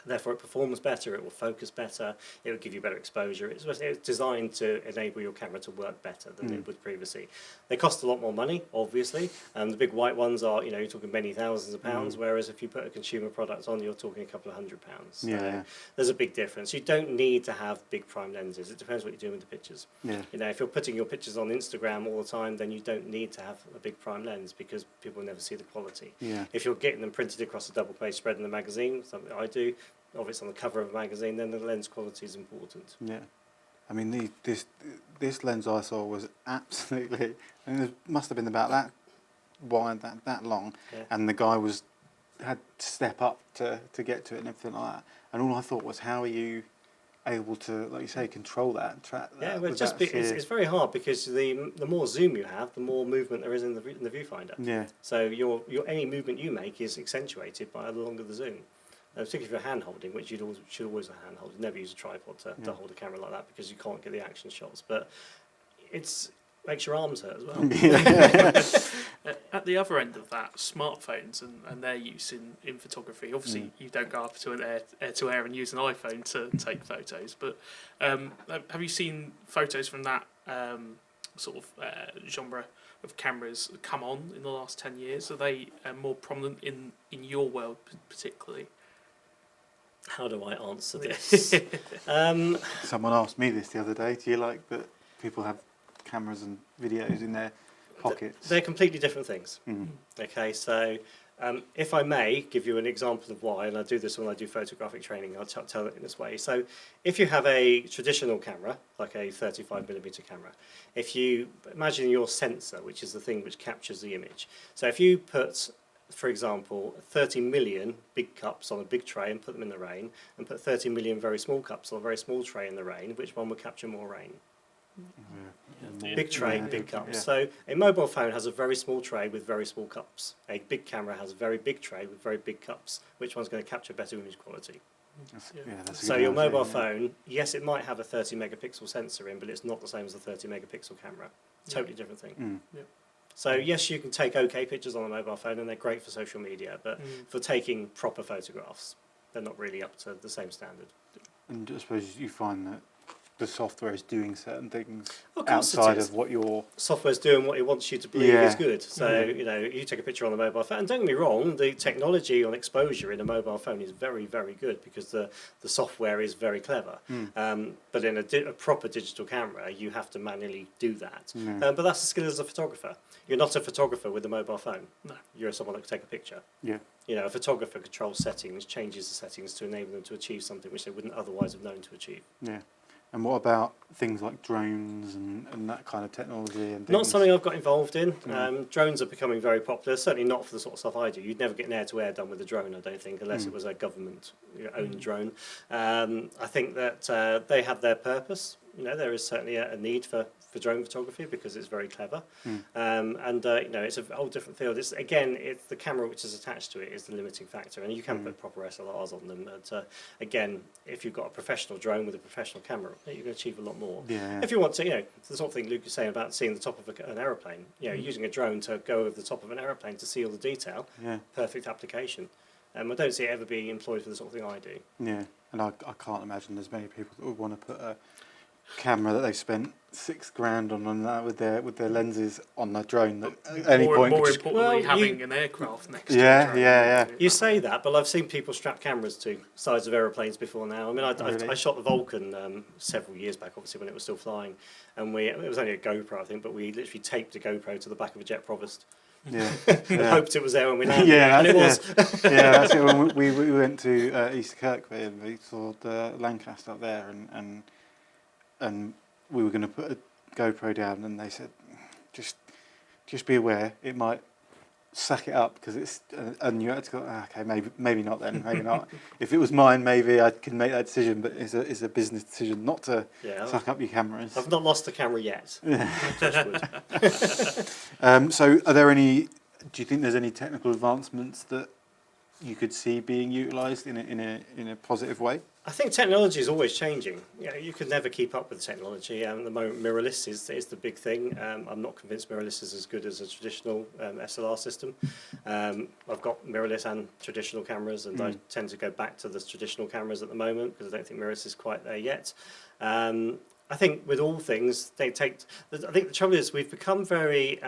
[SPEAKER 2] Therefore, it performs better, it will focus better, it will give you better exposure. It's designed to enable your camera to work better than it would previously. They cost a lot more money, obviously. The big white ones are, you're talking many thousands of pounds, whereas if you put a consumer product on, you're talking a couple of £100. So there's a big difference. You don't need to have big prime lenses. It depends what you're doing with the pictures. If you're putting your pictures on Instagram all the time, then you don't need to have a big prime lens because people will never see the quality. If you're getting them printed across a double-page spread in the magazine, something I do, of it's on the cover of a magazine, then the lens quality is important.
[SPEAKER 1] Yeah. I mean, this lens I saw was absolutely, I mean, it must have been about that wide, that long,
[SPEAKER 2] Yeah.
[SPEAKER 1] and the guy had to step up to get to it and everything like that. And all I thought was, how are you able to, like you say, control that and track that?
[SPEAKER 2] Yeah, well,
[SPEAKER 1] with that sheer-
[SPEAKER 2] it's very hard because the more zoom you have, the more movement there is in the viewfinder.
[SPEAKER 1] Yeah.
[SPEAKER 2] So any movement you make is accentuated by the longer the zoom. Particularly if you're hand holding, which should always have hand hold. Never use a tripod to hold a camera like that because you can't get the action shots. But makes your arms hurt as well.
[SPEAKER 3] At the other end of that, smartphones and their use in photography. Obviously, you don't go up to an air-to-air and use an iPhone to take photos. But have you seen photos from that sort of genre of cameras come on in the last 10 years? Are they more prominent in your world particularly?
[SPEAKER 2] How do I answer this?
[SPEAKER 1] Someone asked me this the other day. Do you like that people have cameras and videos in their pockets?
[SPEAKER 2] They're completely different things.
[SPEAKER 1] Mm.
[SPEAKER 2] Okay, so if I may give you an example of why, and I do this when I do photographic training, I'll tell it in this way. So if you have a traditional camera, like a 35mm camera, if you imagine your sensor, which is the thing which captures the image. So if you put, for example, 30 million big cups on a big tray and put them in the rain, and put 30 million very small cups on a very small tray in the rain, which one would capture more rain?
[SPEAKER 3] Yeah.
[SPEAKER 2] Big tray,
[SPEAKER 1] Yeah.
[SPEAKER 2] big cups.
[SPEAKER 1] Yeah.
[SPEAKER 2] So a mobile phone has a very small tray with very small cups. A big camera has a very big tray with very big cups. Which one's going to capture better image quality?
[SPEAKER 1] That's a
[SPEAKER 2] So
[SPEAKER 1] good
[SPEAKER 2] your
[SPEAKER 1] analogy,
[SPEAKER 2] mobile
[SPEAKER 1] yeah.
[SPEAKER 2] phone, yes, it might have a 30 megapixel sensor in, but it's not the same as a 30 megapixel camera. Totally different thing.
[SPEAKER 1] Mm.
[SPEAKER 2] So yes, you can take okay pictures on a mobile phone, and they're great for social media, but for taking proper photographs, they're not really up to the same standard.
[SPEAKER 1] And I suppose you find that the software is doing certain things
[SPEAKER 2] Of course it
[SPEAKER 1] outside
[SPEAKER 2] is.
[SPEAKER 1] of what you're...
[SPEAKER 2] Software's doing what it wants you to believe
[SPEAKER 1] Yeah.
[SPEAKER 2] is good. So, you take a picture on the mobile phone, and don't get me wrong, the technology on exposure in a mobile phone is very, very good because the software is very clever. But in a proper digital camera, you have to manually do that. But that's the skill as a photographer. You're not a photographer with a mobile phone.
[SPEAKER 3] No.
[SPEAKER 2] You're someone that can take a picture.
[SPEAKER 1] Yeah.
[SPEAKER 2] A photographer controls settings, changes the settings to enable them to achieve something which they wouldn't otherwise have known to achieve.
[SPEAKER 1] Yeah. And what about things like drones and that kind of technology and things?
[SPEAKER 2] Not something I've got involved in. Drones are becoming very popular, certainly not for the sort of stuff I do. You'd never get an air-to-air done with a drone, I don't think, unless it was a government-owned drone. I think that they have their purpose. There is certainly a need for drone photography because it's very clever. It's a whole different field. It's the camera which is attached to it is the limiting factor, and you can put proper SLRs on them. But again, if you've got a professional drone with a professional camera, you can achieve a lot more.
[SPEAKER 1] Yeah.
[SPEAKER 2] If you want to, the sort of thing Luke is saying about seeing the top of an aeroplane, using a drone to go over the top of an aeroplane to see all the detail, perfect application. I don't see it ever being employed for the sort of thing I do.
[SPEAKER 1] Yeah. And I can't imagine there's many people that would want to put a camera that they've spent $6,000 on that with their lenses on a drone that at any point
[SPEAKER 3] More
[SPEAKER 1] could just...
[SPEAKER 3] importantly, having an aircraft next to a drone.
[SPEAKER 1] Yeah.
[SPEAKER 2] You say that, but I've seen people strap cameras to sides of aeroplanes before now. I mean,
[SPEAKER 1] Really?
[SPEAKER 2] I shot the Vulcan several years back, obviously, when it was still flying. And it was only a GoPro, I think, but we literally taped a GoPro to the back of a jet Provost.
[SPEAKER 1] Yeah.
[SPEAKER 2] And hoped it was there when we landed.
[SPEAKER 1] Yeah,
[SPEAKER 2] and it was.
[SPEAKER 1] That's it. When we went to East Kirkby and we saw the Lancaster up there and we were going to put a GoPro down and they said, just be aware, it might suck it up because it's, and you had to go, okay, maybe not then, maybe not. If it was mine, maybe I could make that decision, but it's a business decision not to suck up your cameras.
[SPEAKER 2] I've not lost the camera yet. Touch wood.
[SPEAKER 1] So are there do you think there's any technical advancements that you could see being utilised in a positive way?
[SPEAKER 2] I think technology is always changing. You can never keep up with the technology. At the moment, mirrorless is the big thing. I'm not convinced mirrorless is as good as a traditional SLR system. I've got mirrorless and traditional cameras, and I tend to go back to the traditional cameras at the moment because I don't think mirrorless is quite there yet. I think with all things, I think the trouble is we've become very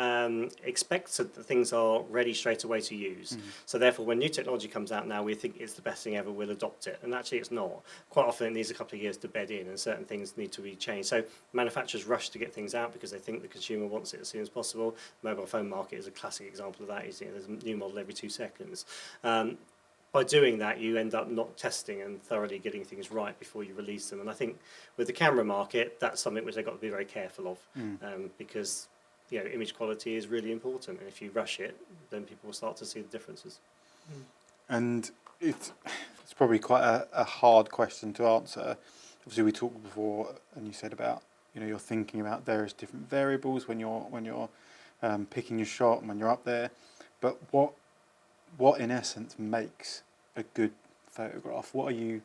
[SPEAKER 2] expectant that things are ready straight away to use. So therefore, when new technology comes out now, we think it's the best thing ever, we'll adopt it. And actually it's not. Quite often it needs a couple of years to bed in and certain things need to be changed. So manufacturers rush to get things out because they think the consumer wants it as soon as possible. The mobile phone market is a classic example of that. There's a new model every 2 seconds. by doing that, you end up not testing and thoroughly getting things right before you release them. And I think with the camera market, that's something which they've got to be very careful of, because image quality is really important, and if you rush it, then people will start to see the differences.
[SPEAKER 1] And it's probably quite a hard question to answer. Obviously, we talked before, and you said about you're thinking about various different variables when you're picking your shot and when you're up there. But what in essence makes a good photograph? What are you?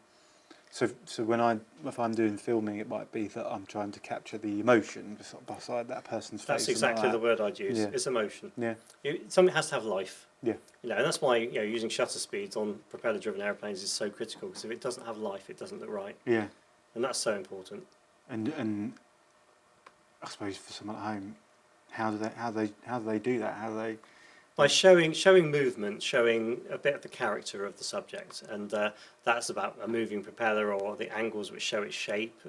[SPEAKER 1] So if I'm doing filming, it might be that I'm trying to capture the emotion beside that person's face.
[SPEAKER 2] That's exactly the word I'd use.
[SPEAKER 1] Yeah.
[SPEAKER 2] It's emotion.
[SPEAKER 1] Yeah.
[SPEAKER 2] Something has to have life.
[SPEAKER 1] Yeah.
[SPEAKER 2] And that's why using shutter speeds on propeller-driven airplanes is so critical, because if it doesn't have life, it doesn't look right.
[SPEAKER 1] Yeah.
[SPEAKER 2] And that's so important.
[SPEAKER 1] And I suppose for someone at home, how do they do that? How do they?
[SPEAKER 2] By showing movement, showing a bit of the character of the subject, and that's about a moving propeller or the angles which show its shape,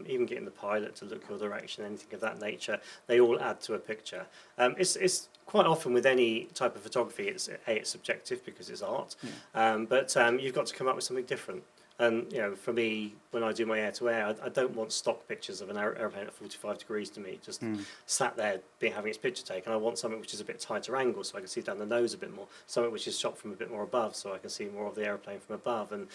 [SPEAKER 2] even getting the pilot to look your direction, anything of that nature. They all add to a picture. It's quite often with any type of photography, it's subjective because it's art, but you've got to come up with something different. And for me, when I do my air-to-air, I don't want stock pictures of an airplane at 45 degrees to me, just sat there having its picture taken. I want something which is a bit tighter angle, so I can see down the nose a bit more. Something which is shot from a bit more above, so I can see more of the airplane from above. And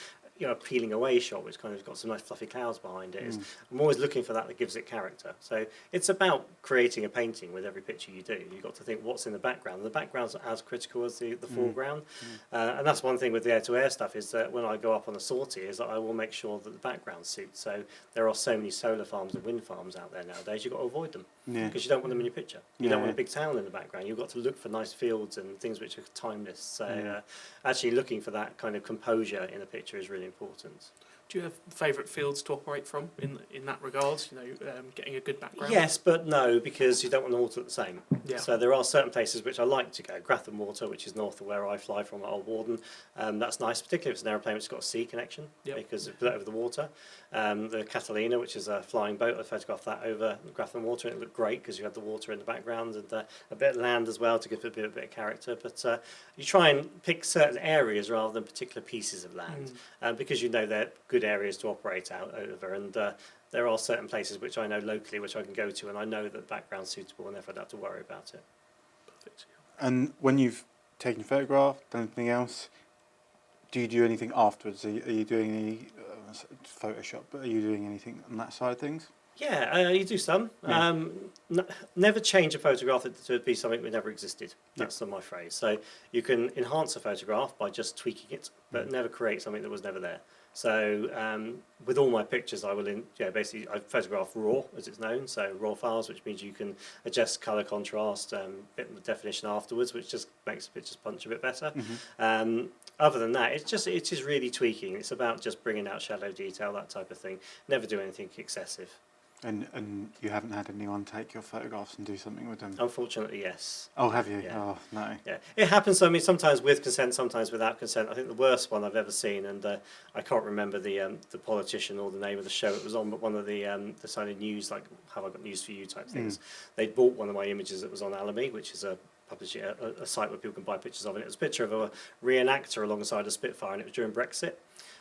[SPEAKER 2] a peeling away shot, which kind of got some nice fluffy clouds behind it. I'm always looking for that gives it character. So it's about creating a painting with every picture you do. You've got to think what's in the background. The background's as critical as the foreground. And that's one thing with the air-to-air stuff, is that when I go up on a sortie, is that I will make sure that the background suits. So there are so many solar farms and wind farms out there nowadays, you've got to avoid them, because you don't want them in your picture. You don't want a big town in the background. You've got to look for nice fields and things which are timeless. So actually looking for that kind of composure in a picture is really important.
[SPEAKER 3] Do you have favourite fields to operate from in that regard? Getting a good background.
[SPEAKER 2] Yes, but no, because you don't want them all to look the same.
[SPEAKER 3] Yeah.
[SPEAKER 2] So there are certain places which I like to go. Grafton Water, which is north of where I fly from at Old Warden, that's nice, particularly if it's an aeroplane which has got a sea connection, because it's over the water. The Catalina, which is a flying boat, I photographed that over Grafton Water, and it looked great because you had the water in the background and a bit of land as well to give it a bit of character. But you try and pick certain areas rather than particular pieces of land, because they're good areas to operate out over, and there are certain places which I know locally which I can go to, and I know that the background's suitable, and therefore I don't have to worry about it.
[SPEAKER 3] Perfect.
[SPEAKER 1] And when you've taken a photograph, done anything else, do you do anything afterwards? Are you doing any Photoshop? But are you doing anything on that side of things?
[SPEAKER 2] Yeah, you do some.
[SPEAKER 1] Yeah.
[SPEAKER 2] Never change a photograph to be something that never existed. That's my phrase. So you can enhance a photograph by just tweaking it, but never create something that was never there. So with all my pictures, I will basically I photograph raw, as it's known, so raw files, which means you can adjust colour contrast, bit of definition afterwards, which just makes the pictures punch a bit better. Other than that, it is really tweaking. It's about just bringing out shadow detail, that type of thing. Never do anything excessive.
[SPEAKER 1] And you haven't had anyone take your photographs and do something with them?
[SPEAKER 2] Unfortunately, yes.
[SPEAKER 1] Oh, have you?
[SPEAKER 2] Yeah.
[SPEAKER 1] Oh, no.
[SPEAKER 2] Yeah, it happens. I mean, sometimes with consent, sometimes without consent. I think the worst one I've ever seen, and I can't remember the politician or the name of the show it was on, but one of the kind of news, like "Have I Got News for You" type things. They bought one of my images that was on Alamy, which is a site where people can buy pictures of, and it was a picture of a reenactor alongside a Spitfire, and it was during Brexit.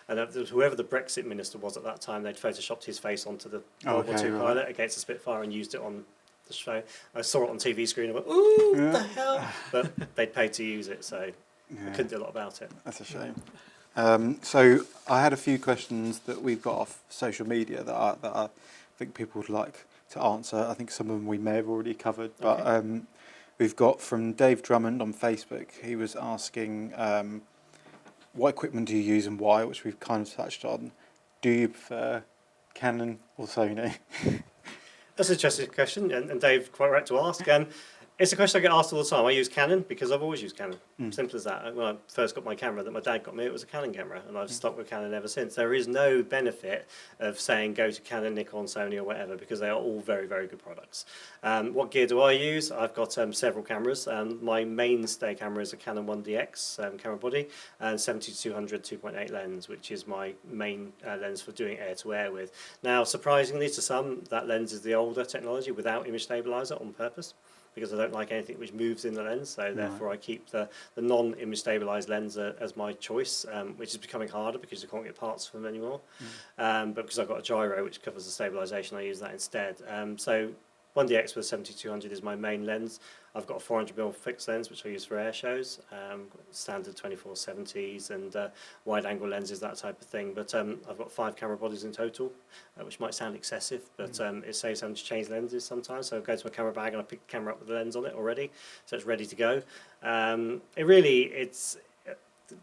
[SPEAKER 2] And whoever the Brexit minister was at that time, they'd photoshopped his face onto the World War II pilot against the Spitfire and used it on the show. I saw it on TV screen and went, ooh, what the hell? But they'd paid to use it, so I couldn't do a lot about it.
[SPEAKER 1] That's a shame. So I had a few questions that we've got off social media that I think people would like to answer. I think some of them we may have already covered, but we've got from Dave Drummond on Facebook. He was asking, what equipment do you use and why, which we've kind of touched on. Do you prefer Canon or Sony?
[SPEAKER 2] That's an interesting question, and Dave, quite right to ask. It's a question I get asked all the time. I use Canon because I've always used Canon. Simple as that. When I first got my camera that my dad got me, it was a Canon camera, and I've stuck with Canon ever since. There is no benefit of saying go to Canon, Nikon, Sony, or whatever, because they are all very, very good products. What gear do I use? I've got several cameras. My mainstay camera is a Canon 1DX camera body, and 70-200 2.8 lens, which is my main lens for doing air-to-air with. Now, surprisingly to some, that lens is the older technology without image stabilizer on purpose. because I don't like anything which moves in the lens, so therefore I keep the non-image stabilised lens as my choice, which is becoming harder because you can't get parts from them anymore. But because I've got a gyro which covers the stabilisation, I use that instead. So 1DX with 7200 is my main lens. I've got a 400mm fixed lens which I use for air shows, standard 24-70s and wide angle lenses, that type of thing. But I've got 5 camera bodies in total, which might sound excessive, but it saves having to change lenses sometimes. So I go to my camera bag and I pick the camera up with the lens on it already, so it's ready to go. It's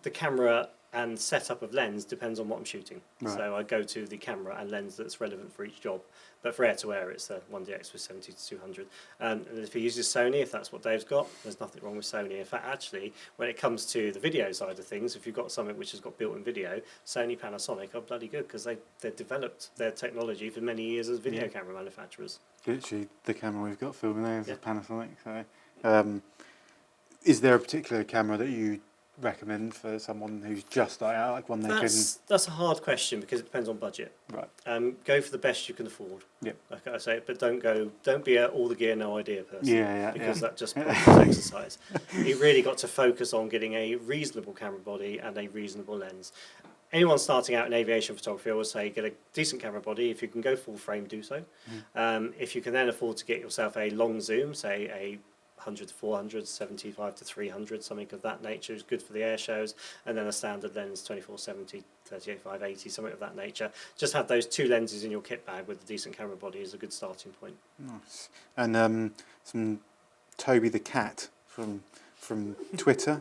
[SPEAKER 2] the camera and setup of lens depends on what I'm shooting.
[SPEAKER 1] Right.
[SPEAKER 2] So I go to the camera and lens that's relevant for each job. But for air-to-air, it's the 1DX with 70-200. And if he uses Sony, if that's what Dave's got, there's nothing wrong with Sony. In fact, actually, when it comes to the video side of things, if you've got something which has got built-in video, Sony, Panasonic are bloody good because they've developed their technology for many years as video camera manufacturers.
[SPEAKER 1] Literally, the camera we've got filming there is a Panasonic. So, is there a particular camera that you recommend for someone who's just starting out, like one they
[SPEAKER 2] That's a hard question because it depends on budget.
[SPEAKER 1] Right.
[SPEAKER 2] Go for the best you can afford.
[SPEAKER 1] Yep.
[SPEAKER 2] Like I say, but don't be a all the gear, no idea person. Because that just becomes exercise. You really got to focus on getting a reasonable camera body and a reasonable lens. Anyone starting out in aviation photography, I would say get a decent camera body. If you can go full frame, do so. If you can then afford to get yourself a long zoom, say a 100 to 400, 75 to 300, something of that nature is good for the air shows, and then a standard lens 24-70, 38-580, something of that nature. Just have those 2 lenses in your kit bag with a decent camera body is a good starting point.
[SPEAKER 1] Nice. And some Toby the Cat from Twitter,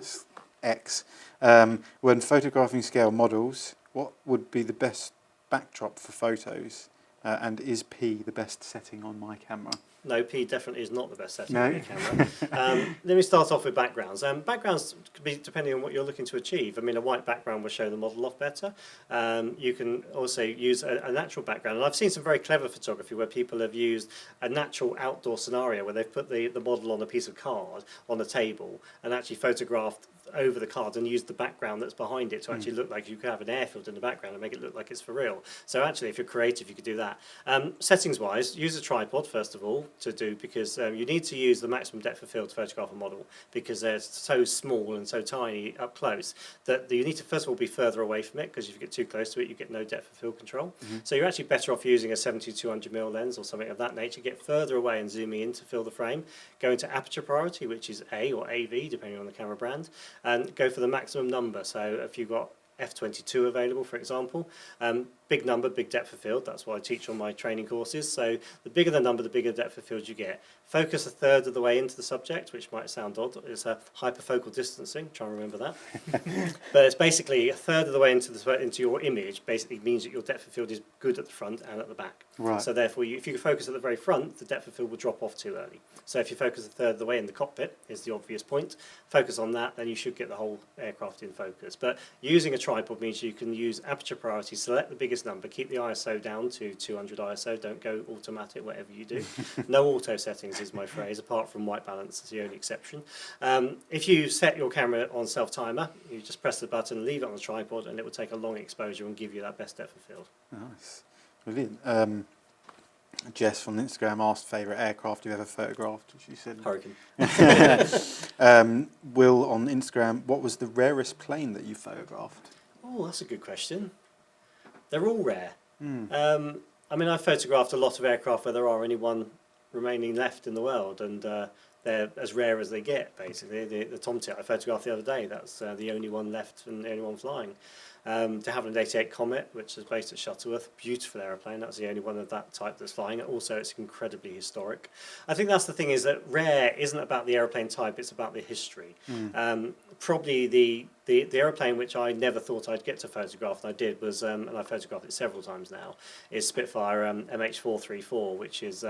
[SPEAKER 1] X. When photographing scale models, what would be the best backdrop for photos? And is P the best setting on my camera?
[SPEAKER 2] No, P definitely is not the best setting on your camera. Let me start off with backgrounds. Backgrounds could be depending on what you're looking to achieve. I mean, a white background will show the model off better. You can also use a natural background. And I've seen some very clever photography where people have used a natural outdoor scenario where they've put the model on a piece of card on a table and actually photographed over the card and used the background that's behind it to actually look like you could have an airfield in the background and make it look like it's for real. So actually, if you're creative, you could do that. Settings-wise, use a tripod, first of all, to do, because you need to use the maximum depth of field to photograph a model because they're so small and so tiny up close that you need to, first of all, be further away from it, because if you get too close to it, you get no depth of field control. So you're actually better off using a 70-200mm lens or something of that nature, get further away and zooming in to fill the frame, go into aperture priority, which is A or AV, depending on the camera brand, and go for the maximum number. So if you've got f/22 available, for example, big number, big depth of field. That's what I teach on my training courses. So the bigger the number, the bigger the depth of field you get. Focus a third of the way into the subject, which might sound odd. It's a hyperfocal distancing. Try and remember that. But it's basically a third of the way into your image. Basically means that your depth of field is good at the front and at the back.
[SPEAKER 1] Right.
[SPEAKER 2] So therefore, if you focus at the very front, the depth of field will drop off too early. So if you focus a third of the way in the cockpit, is the obvious point. Focus on that, then you should get the whole aircraft in focus. But using a tripod means you can use aperture priority, select the biggest number, keep the ISO down to 200 ISO, don't go automatic, whatever you do. No auto settings is my phrase, apart from white balance is the only exception. If you set your camera on self-timer, you just press the button, leave it on the tripod, and it will take a long exposure and give you that best depth of field.
[SPEAKER 1] Nice. Brilliant. Jess from Instagram asked favourite aircraft you've ever photographed, which you said.
[SPEAKER 2] Hurricane.
[SPEAKER 1] Will on Instagram, what was the rarest plane that you photographed?
[SPEAKER 2] Oh, that's a good question. They're all rare. I mean, I've photographed a lot of aircraft where there are only one remaining left in the world, and they're as rare as they get, basically. The Tomtit I photographed the other day, that's the only one left and the only one flying. De Havilland 88 Comet, which is based at Shuttleworth, beautiful aeroplane. That's the only one of that type that's flying. Also, it's incredibly historic. I think that's the thing, is that rare isn't about the aeroplane type, it's about the history. Probably the aeroplane which I never thought I'd get to photograph, and I did, was, and I've photographed it several times now, is Spitfire MH434, which is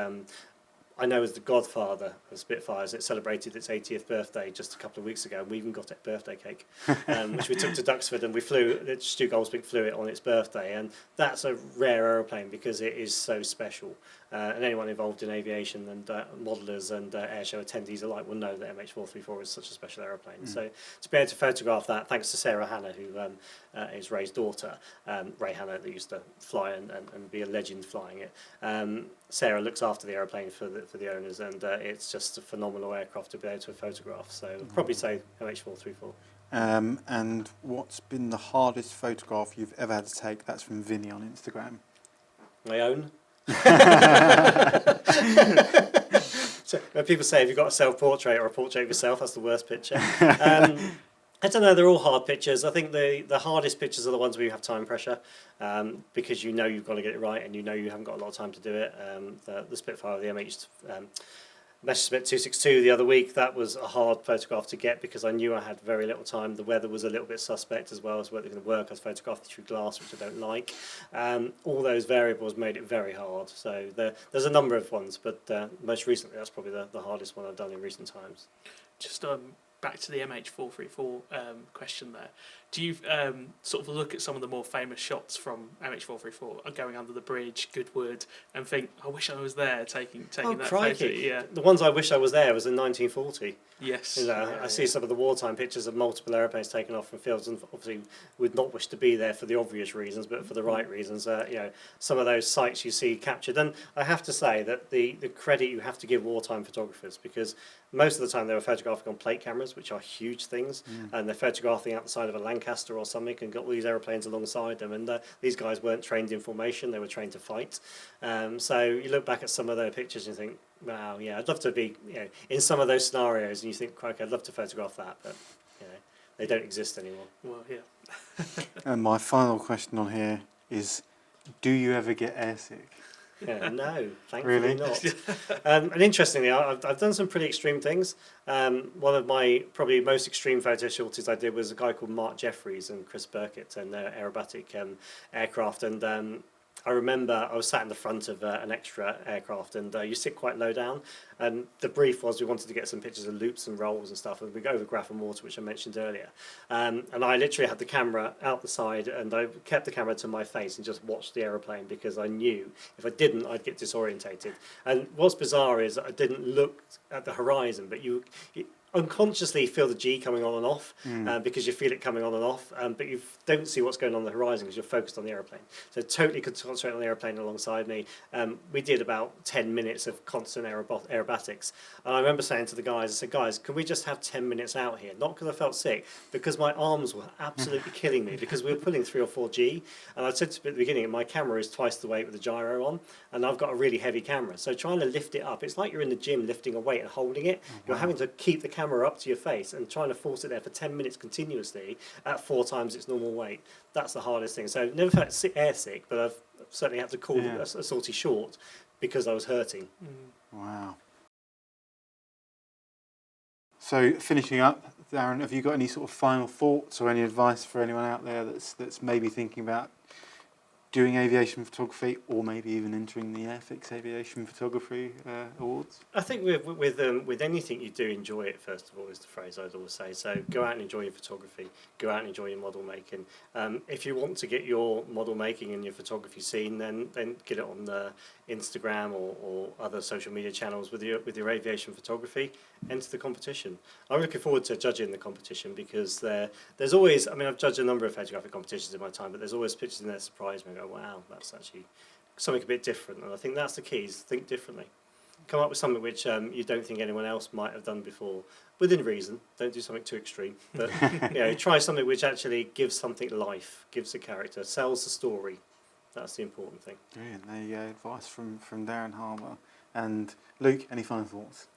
[SPEAKER 2] I know as the godfather of Spitfires. It celebrated its 80th birthday just a couple of weeks ago, and we even got a birthday cake, which we took to Duxford, and we flew, Stu Goldspeak flew it on its birthday, and that's a rare aeroplane because it is so special. And anyone involved in aviation and modelers and airshow attendees alike will know that MH434 is such a special aeroplane. So to be able to photograph that, thanks to Sarah Hannah, who is Ray's daughter, Ray Hannah, that used to fly and be a legend flying it. Sarah looks after the aeroplane for the owners, and it's just a phenomenal aircraft to be able to photograph. So I'd probably say MH434.
[SPEAKER 1] And what's been the hardest photograph you've ever had to take? That's from Vinny on Instagram.
[SPEAKER 2] My own. So when people say, have you got a self-portrait or a portrait of yourself, that's the worst picture. I don't know, they're all hard pictures. I think the hardest pictures are the ones where you have time pressure, because you know you've got to get it right and you know you haven't got a lot of time to do it. The Spitfire, the Messerschmitt 262 the other week, that was a hard photograph to get because I knew I had very little time. The weather was a little bit suspect as well as whether it was going to work. I was photographing through glass, which I don't like. All those variables made it very hard. So there's a number of ones, but most recently that's probably the hardest one I've done in recent times.
[SPEAKER 3] Just back to the MH434 question there. Do you sort of look at some of the more famous shots from MH434, going under the bridge, Goodwood, and think, I wish I was there taking that
[SPEAKER 2] crikey.
[SPEAKER 3] photo? Yeah.
[SPEAKER 2] The ones I wish I was there was in 1940.
[SPEAKER 3] Yes.
[SPEAKER 2] I see some of the wartime pictures of multiple aeroplanes taken off from fields, and obviously would not wish to be there for the obvious reasons, but for the right reasons. Some of those sites you see captured, and I have to say that the credit you have to give wartime photographers, because most of the time they were photographing on plate cameras, which are huge things, and they're photographing out the side of a Lancaster or something, and got all these aeroplanes alongside them. And these guys weren't trained in formation; they were trained to fight. So you look back at some of their pictures and you think, wow, yeah, I'd love to be in some of those scenarios, and you think, crikey, I'd love to photograph that, but they don't exist anymore.
[SPEAKER 3] Well, yeah.
[SPEAKER 1] And my final question on here is, do you ever get airsick?
[SPEAKER 2] No, thankfully
[SPEAKER 1] Really?
[SPEAKER 2] not. And interestingly, I've done some pretty extreme things. One of my probably most extreme photo shorties I did was a guy called Mark Jeffries and Chris Burkett and their aerobatic aircraft. And I remember I was sat in the front of an extra aircraft, and you sit quite low down. And the brief was we wanted to get some pictures of loops and rolls and stuff, and we go over graph and water, which I mentioned earlier. And I literally had the camera out the side, and I kept the camera to my face and just watched the aeroplane, because I knew if I didn't, I'd get disorientated. And what's bizarre is I didn't look at the horizon, but you unconsciously feel the G coming on and off, because you feel it coming on and off, but you don't see what's going on the horizon because you're focused on the aeroplane. So totally could concentrate on the aeroplane alongside me. We did about 10 minutes of constant aerobatics, and I remember saying to the guys, I said, guys, can we just have 10 minutes out here? Not because I felt sick, because my arms were absolutely killing me, because we were pulling 3 or 4 G, and I said to them at the beginning, my camera is twice the weight with the gyro on, and I've got a really heavy camera, so trying to lift it up, it's like you're in the gym lifting a weight and holding it. You're having to keep the camera up to your face and trying to force it there for 10 minutes continuously at 4 times its normal weight. That's the hardest thing. So I've never felt airsick, but I've certainly had to call a sortie short because I was hurting.
[SPEAKER 1] Wow. So finishing up, Darren, have you got any sort of final thoughts or any advice for anyone out there that's maybe thinking about doing aviation photography, or maybe even entering the Airfix Aviation Photography Awards?
[SPEAKER 2] I think with anything you do, enjoy it first of all, is the phrase I'd always say. So go out and enjoy your photography, go out and enjoy your model making. If you want to get your model making and your photography seen, then get it on the Instagram or other social media channels with your aviation photography. Enter the competition. I'm looking forward to judging the competition, because there's always, I mean, I've judged a number of photographic competitions in my time, but there's always pictures in there that surprise me and go, wow, that's actually something a bit different. And I think that's the key, is think differently. Come up with something which you don't think anyone else might have done before, within reason. Don't do something too extreme, but try something which actually gives something life, gives a character, sells the story. That's the important thing.
[SPEAKER 1] Brilliant. There you go, advice from Darren Harbar. And Luke, any final thoughts?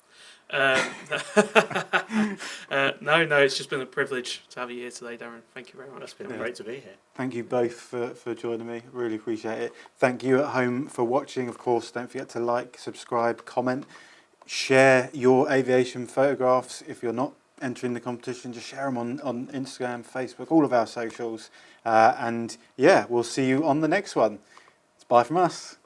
[SPEAKER 3] No, it's just been a privilege to have you here today, Darren. Thank you very much.
[SPEAKER 2] It's been great to be here.
[SPEAKER 1] Thank you both for joining me. Really appreciate it. Thank you at home for watching. Of course, don't forget to like, subscribe, comment, share your aviation photographs. If you're not entering the competition, just share them on Instagram, Facebook, all of our socials. And yeah, we'll see you on the next one. It's bye from us.